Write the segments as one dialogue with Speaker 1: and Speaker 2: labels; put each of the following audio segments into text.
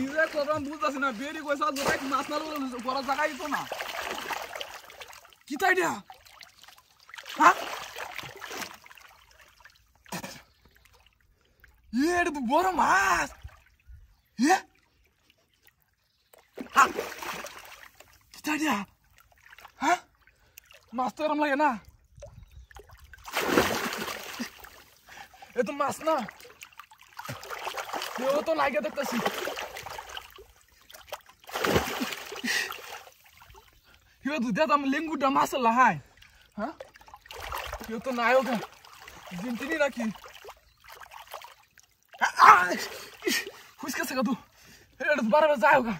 Speaker 1: ইজে করলাম বুঝতাছি না বেরি কইছা জোরে মাছ না বড় জায়গায় তো না কি তাই দিয়া হ্যাঁ এটা তো বড় মাছ হ্যাঁ কি তাই দিয়া হ্যাঁ মাছ তো এরম লাগে না এ তো মাছ না ও তো লাগে দেখতেছি Yo tu dia tam linggu dah masalah hai. Hah? Yo tu nayo kan. Jintini lagi. Huska saka tu. Era tu bara bazayo kan.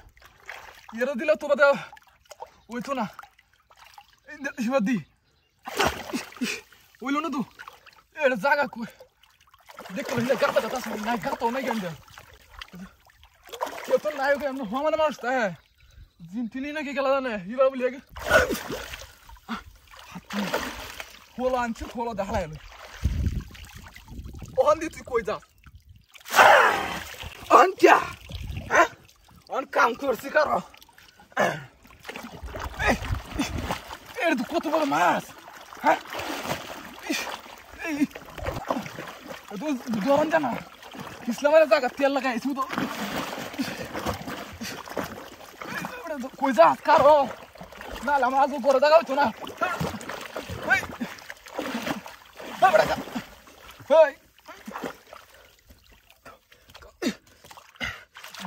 Speaker 1: Yera dila tu bada. Oi tu na. Hibadi. Oi lo na tu. Era zaga ku. Dekho hila garta kata sa nai garta nai ganda. Yo tu nayo kan no hamana marsta hai. Jintini na ke kala na hiba boli age. Hola anchu hola dakhala gelo. On di tu koi ja. On kya? Huh? On কাম করছি কারো। এর তো কত বড় মাছ। হ্যাঁ? এই তো দরন জানা। ইসলামের জায়গা তেল লাগাইছি তো। কই যা কারো। না লামাজ করে জায়গা হইতো না। Hey!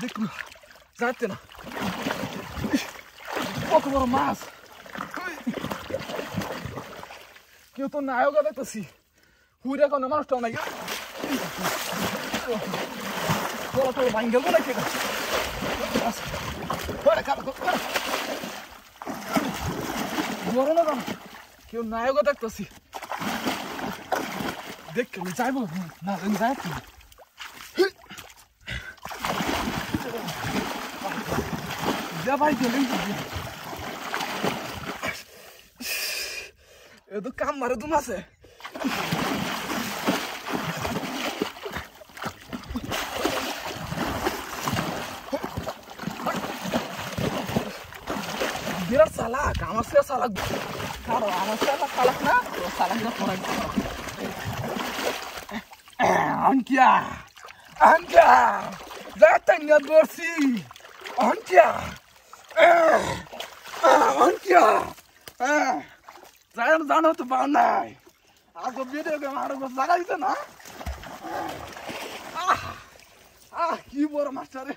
Speaker 1: Dekho, zate na. Pouco bora mais. Que eu tô na água da tosse. Hura com a mão está na água. Bola tô bangel bola que. Bora cá, bora. Bora na dona. Que eu na água da tosse. देख के जाए वो ना जाए तू जा भाई चलें ये तो काम मारे तुम से बिराट साला काम से साला कारो आम से साला ना साला ना फरक Ankia! Ankia! Zatanya Borsi! Ankia! Ankia! Zano to Banai! I'll go video out of the Zagazana! You were a master.